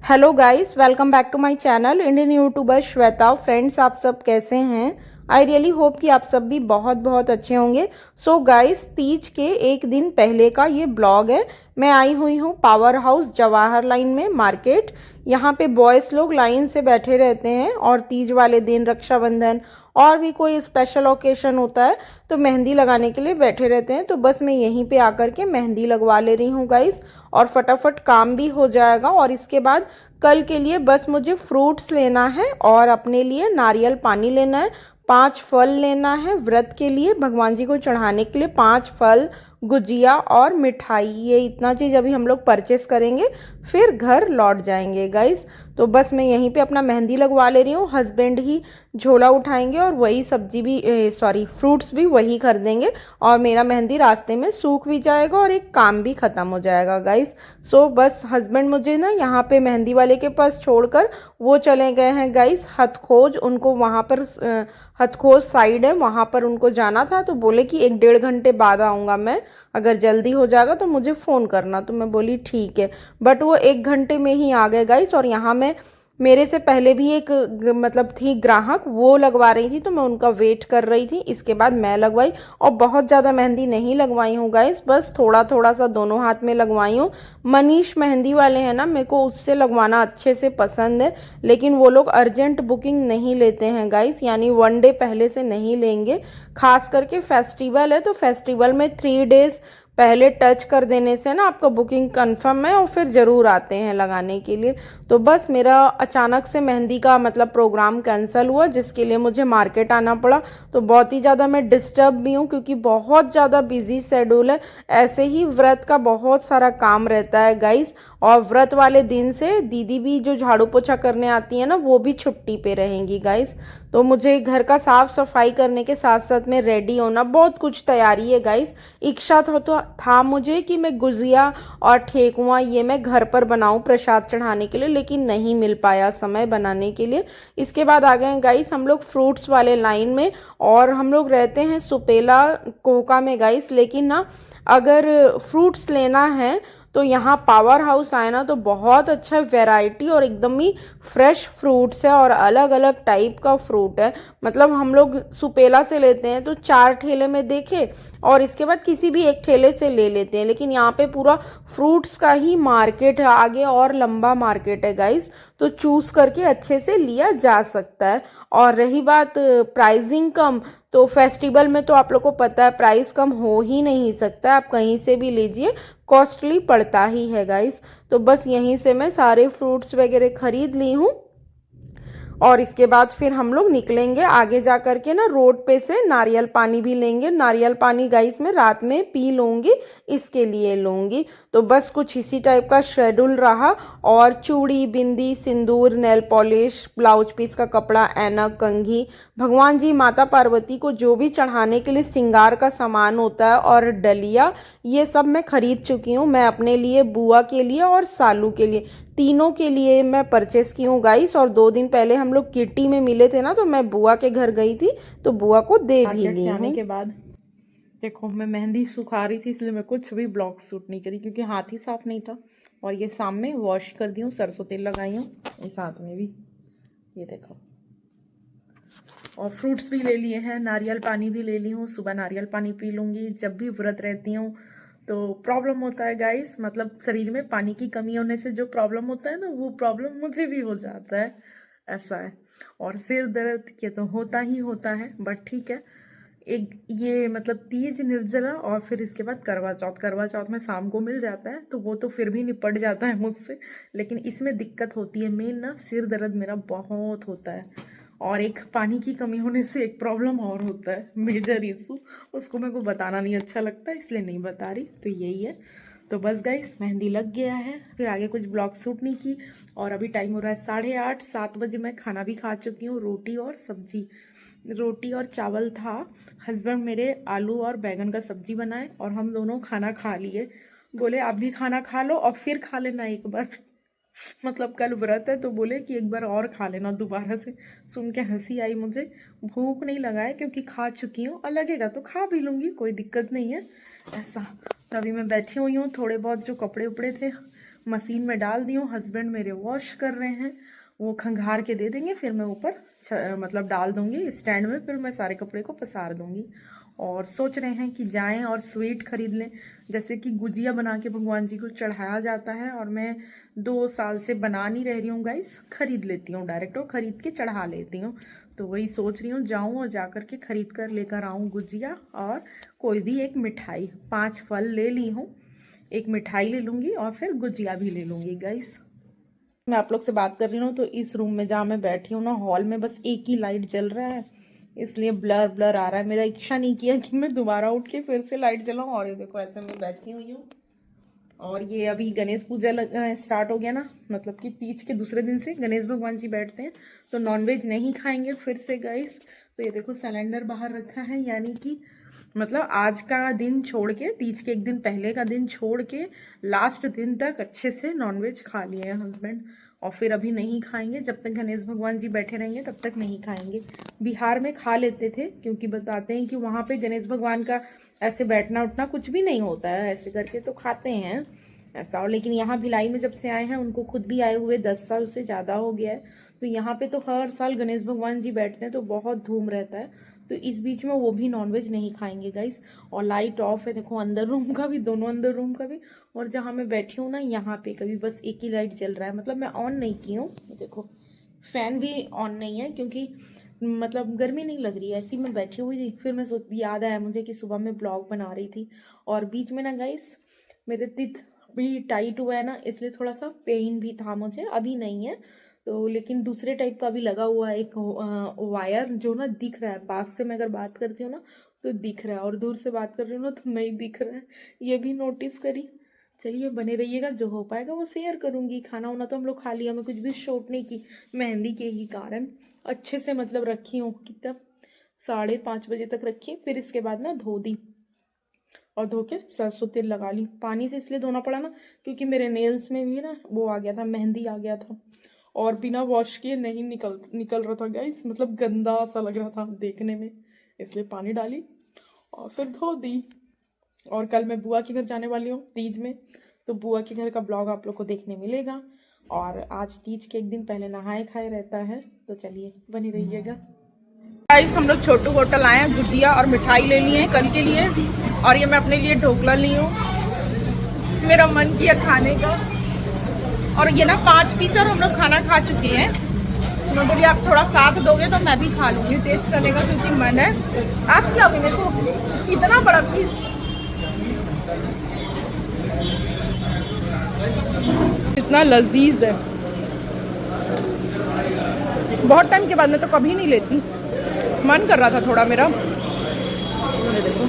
Hello guys, welcome back to my channel Indian YouTuber Shweta. Friends, आप सब कैसे हैं? आई रियली होप कि आप सब भी बहुत बहुत अच्छे होंगे। सो गाइस, तीज के एक दिन पहले का ये ब्लॉग है। मैं आई हुई हूँ पावर हाउस जवाहर लाइन में मार्केट। यहाँ पे बॉयज़ लोग लाइन से बैठे रहते हैं और तीज वाले दिन, रक्षाबंधन और भी कोई स्पेशल ओकेशन होता है तो मेहंदी लगाने के लिए बैठे रहते हैं। तो बस मैं यहीं पे आकर के मेहंदी लगवा ले रही हूँ गाइस, और फटाफट काम भी हो जाएगा। और इसके बाद कल के लिए बस मुझे फ्रूट्स लेना है और अपने लिए नारियल पानी लेना है, 5 फल लेना है व्रत के लिए, भगवान जी को चढ़ाने के लिए 5 फल, गुजिया और मिठाई। ये इतना चीज़ अभी हम लोग परचेस करेंगे, फिर घर लौट जाएंगे गाइस। तो बस मैं यहीं पे अपना मेहंदी लगवा ले रही हूँ। हस्बैंड ही झोला उठाएंगे और वही सब्जी भी फ्रूट्स भी वही खरीदेंगे, और मेरा मेहंदी रास्ते में सूख भी जाएगा और एक काम भी ख़त्म हो जाएगा गाइस। सो बस हस्बैंड मुझे ना यहाँ पे मेहंदी वाले के पास छोड़कर वो चले गए हैं गाइस हथखोज। उनको वहाँ पर हथखोज साइड है, वहाँ पर उनको जाना था, तो बोले कि 1-1.5 घंटे बाद आऊँगा मैं, अगर जल्दी हो जाएगा तो मुझे फ़ोन करना। तो मैं बोली ठीक है, बट वो 1 घंटे में ही आ गए गाइस। और यहाँ मैं, मेरे से पहले भी एक मतलब थी ग्राहक, वो लगवा रही थी तो मैं उनका वेट कर रही थी। इसके बाद मैं लगवाई, और बहुत ज़्यादा मेहंदी नहीं लगवाई हूँ गाइस, बस थोड़ा थोड़ा सा दोनों हाथ में लगवाई हूँ। मनीष मेहंदी वाले हैं ना, मेरे को उससे लगवाना अच्छे से पसंद है, लेकिन वो लोग अर्जेंट बुकिंग नहीं लेते हैं गाइस, यानी 1 डे पहले से नहीं लेंगे। खास करके फेस्टिवल है तो फेस्टिवल में 3 डेज पहले टच कर देने से ना आपका बुकिंग कंफर्म है और फिर ज़रूर आते हैं लगाने के लिए। तो बस मेरा अचानक से मेहंदी का मतलब प्रोग्राम कैंसिल हुआ, जिसके लिए मुझे मार्केट आना पड़ा। तो बहुत ही ज़्यादा मैं डिस्टर्ब भी हूँ, क्योंकि बहुत ज़्यादा बिजी शेड्यूल है। ऐसे ही व्रत का बहुत सारा काम रहता है गाइस, और व्रत वाले दिन से दीदी भी जो झाड़ू पोछा करने आती है ना, वो भी छुट्टी पे रहेंगी गाइस। तो मुझे घर का साफ सफाई करने के साथ साथ में रेडी होना, बहुत कुछ तैयारी है गाइस। इच्छा तो था मुझे कि मैं गुजिया और ठेकुआ ये मैं घर पर बनाऊं प्रसाद चढ़ाने के लिए, लेकिन नहीं मिल पाया समय बनाने के लिए। इसके बाद आ गए गाइस हम लोग फ्रूट्स वाले लाइन में, और हम लोग रहते हैं सुपेला कोहका में गाइस। लेकिन ना, अगर फ्रूट्स लेना है तो यहाँ पावर हाउस आए ना, तो बहुत अच्छा वैरायटी और एकदम ही फ्रेश फ्रूट्स है, और अलग अलग टाइप का फ्रूट है। मतलब हम लोग सुपेला से लेते हैं तो 4 ठेले में देखे, और इसके बाद किसी भी एक ठेले से ले लेते हैं, लेकिन यहाँ पे पूरा फ्रूट्स का ही मार्केट है, आगे और लंबा मार्केट है गाइस। तो चूज करके अच्छे से लिया जा सकता है। और रही बात प्राइसिंग कम, तो फेस्टिवल में तो आप लोग को पता है प्राइस कम हो ही नहीं सकता, आप कहीं से भी लीजिए कॉस्टली पड़ता ही है गाइस। तो बस यहीं से मैं सारे फ्रूट्स वगैरह खरीद ली हूँ, और इसके बाद फिर हम लोग निकलेंगे आगे जा कर के ना, रोड पे से नारियल पानी भी लेंगे। नारियल पानी गाइस मैं रात में पी लूँगी, इसके लिए लूँगी। तो बस कुछ इसी टाइप का शेड्यूल रहा। और चूड़ी, बिंदी, सिंदूर, नेल पॉलिश, ब्लाउज पीस का कपड़ा, ऐनक, कंघी, भगवान जी माता पार्वती को जो भी चढ़ाने के लिए श्रृंगार का सामान होता है, और डलिया, ये सब मैं खरीद चुकी हूँ। मैं अपने लिए, बुआ के लिए और सालू के लिए, तीनों के लिए मैं परचेस की हूँ गाइस। और 2 दिन पहले हम लोग किटी में मिले थे ना, तो मैं बुआ के घर गई थी, तो बुआ को दे भी ली हूँ। आने के बाद देखो, मैं मेहंदी सुखा रही थी, इसलिए मैं कुछ भी ब्लॉग शूट नहीं करी, क्योंकि हाथ ही साफ नहीं था। और ये सामने वॉश कर दी हूँ, सरसों तेल लगाई हूँ, इस हाथ में भी, ये देखो। और फ्रूट्स भी ले लिए हैं, नारियल पानी भी ले ली हूँ। सुबह नारियल पानी पी लूँगी, जब भी व्रत रहती हूँ तो प्रॉब्लम होता है गाइस, मतलब शरीर में पानी की कमी होने से जो प्रॉब्लम होता है ना, वो प्रॉब्लम मुझे भी हो जाता है, ऐसा है। और सिर दर्द ये तो होता ही होता है, बट ठीक है। एक ये मतलब तीज, निर्जला, और फिर इसके बाद करवा चौथ। करवा चौथ में शाम को मिल जाता है, तो वो तो फिर भी निपट जाता है मुझसे, लेकिन इसमें दिक्कत होती है। मेन ना, सिर दर्द मेरा बहुत होता है, और एक पानी की कमी होने से एक प्रॉब्लम और होता है, मेजर इशू। उसको मेरे को बताना नहीं अच्छा लगता, इसलिए नहीं बता रही। तो यही है। तो बस गाइस, मेहंदी लग गया है, फिर आगे कुछ ब्लॉग शूट नहीं की। और अभी टाइम हो रहा है 8:30-7 बजे। मैं खाना भी खा चुकी हूँ, रोटी और सब्जी, रोटी और चावल था। हस्बैंड मेरे आलू और बैगन का सब्जी बनाए, और हम दोनों खाना खा लिए। बोले आप भी खाना खा लो और फिर खा लेना एक बार। मतलब कल व्रत है, तो बोले कि एक बार और खा लेना दोबारा से। सुन के हंसी आई मुझे। भूख नहीं लगा है, क्योंकि खा चुकी हूँ, और लगेगा तो खा भी लूँगी, कोई दिक्कत नहीं है ऐसा। तो अभी मैं बैठी हुई हूँ, थोड़े बहुत जो कपड़े उपड़े थे मशीन में डाल दी हूँ। हस्बैंड मेरे वॉश कर रहे हैं, वो खंगार के दे देंगे, फिर मैं ऊपर मतलब डाल दूँगी स्टैंड में, फिर मैं सारे कपड़े को पसार दूँगी। और सोच रहे हैं कि जाएं और स्वीट खरीद लें, जैसे कि गुजिया बना के भगवान जी को चढ़ाया जाता है, और मैं 2 साल से बना नहीं रह रही हूँ गाइस, खरीद लेती हूँ डायरेक्ट और खरीद के चढ़ा लेती हूँ। तो वही सोच रही हूँ जाऊँ और जा कर के खरीद कर लेकर आऊँ गुजिया और कोई भी एक मिठाई। 5 फल ले ली हूँ, एक मिठाई ले लूँगी और फिर गुजिया भी ले लूँगी गाइस। मैं आप लोग से बात कर रही हूँ तो इस रूम में जहाँ मैं बैठी हूँ ना, हॉल में बस एक ही लाइट जल रहा है, इसलिए ब्लर ब्लर आ रहा है। मेरा इच्छा नहीं किया कि मैं दोबारा उठ के फिर से लाइट जलाऊँ। और ये देखो ऐसे मैं बैठी हुई हूँ। और ये अभी गणेश पूजा स्टार्ट हो गया ना, मतलब कि तीज के दूसरे दिन से गणेश भगवान जी बैठते हैं, तो नॉनवेज नहीं खाएंगे फिर से गाइस। तो ये देखो सिलेंडर बाहर रखा है, यानी कि मतलब आज का दिन छोड़ के, तीज के एक दिन पहले का दिन छोड़ के लास्ट दिन तक अच्छे से नॉनवेज खा लिए हैं हस्बैंड। और फिर अभी नहीं खाएंगे, जब तक गणेश भगवान जी बैठे रहेंगे तब तक नहीं खाएंगे। बिहार में खा लेते थे, क्योंकि बताते हैं कि वहाँ पे गणेश भगवान का ऐसे बैठना उठना कुछ भी नहीं होता है, ऐसे करके तो खाते हैं ऐसा। और लेकिन यहाँ भिलाई में जब से आए हैं, उनको खुद भी आए हुए 10 साल से ज़्यादा हो गया है, तो यहाँ पे तो हर साल गणेश भगवान जी बैठते हैं, तो बहुत धूम रहता है। तो इस बीच में वो भी नॉनवेज नहीं खाएंगे गाइस। और लाइट ऑफ है, देखो अंदर रूम का भी, दोनों अंदर रूम का भी, और जहाँ मैं बैठी हूँ ना यहाँ पे कभी बस एक ही लाइट जल रहा है, मतलब मैं ऑन नहीं की हूँ। देखो फैन भी ऑन नहीं है, क्योंकि मतलब गर्मी नहीं लग रही है, ऐसी मैं बैठी हुई थी। फिर मैं याद आया मुझे कि सुबह मैं ब्लॉग बना रही थी, और बीच में ना गाइस मेरे तिथ भी टाइट हुआ है ना, इसलिए थोड़ा सा पेन भी था मुझे, अभी नहीं है तो। लेकिन दूसरे टाइप का भी लगा हुआ है एक वायर, जो ना दिख रहा है, पास से मैं अगर बात करती हूँ ना तो दिख रहा है, और दूर से बात कर रही हूँ ना तो नहीं दिख रहा है, ये भी नोटिस करी। चलिए बने रहिएगा, जो हो पाएगा वो शेयर करूँगी। खाना वाना तो हम लोग खा लिया, मैं कुछ भी शूट नहीं की, मेहंदी के ही कारण अच्छे से मतलब रखी हूँ, कितना 5:30 बजे तक रखी। फिर इसके बाद ना धो दी, और धो के सरसों तेल लगा ली। पानी से इसलिए धोना पड़ा ना, क्योंकि मेरे नेल्स में भी ना वो आ गया था, मेहंदी आ गया था, और बिना वॉश किए नहीं निकल रहा था गाइस, मतलब गंदा सा लग रहा था देखने में, इसलिए पानी डाली और फिर धो दी। और कल मैं बुआ के घर जाने वाली हूँ तीज में, तो बुआ के घर का ब्लॉग आप लोग को देखने मिलेगा। और आज तीज के एक दिन पहले नहाए खाए रहता है, तो चलिए बने रहिएगा गाइस। हम लोग छोटू होटल आए हैं, गुजिया और मिठाई ले लिए हैं कल के लिए, और ये मैं अपने लिए ढोकला ली हूँ, मेरा मन किया खाने का। और ये ना 5 पीस और हम लोग खाना खा चुके हैं, मैं बोली आप थोड़ा साथ दोगे तो मैं भी खा लूँगी, टेस्ट करने का क्योंकि मन है। आप खिलाओगे मेरे को? कितना बड़ा पीस, इतना लजीज है। बहुत टाइम के बाद मैं तो कभी नहीं लेती, मन कर रहा था थोड़ा मेरा। देखो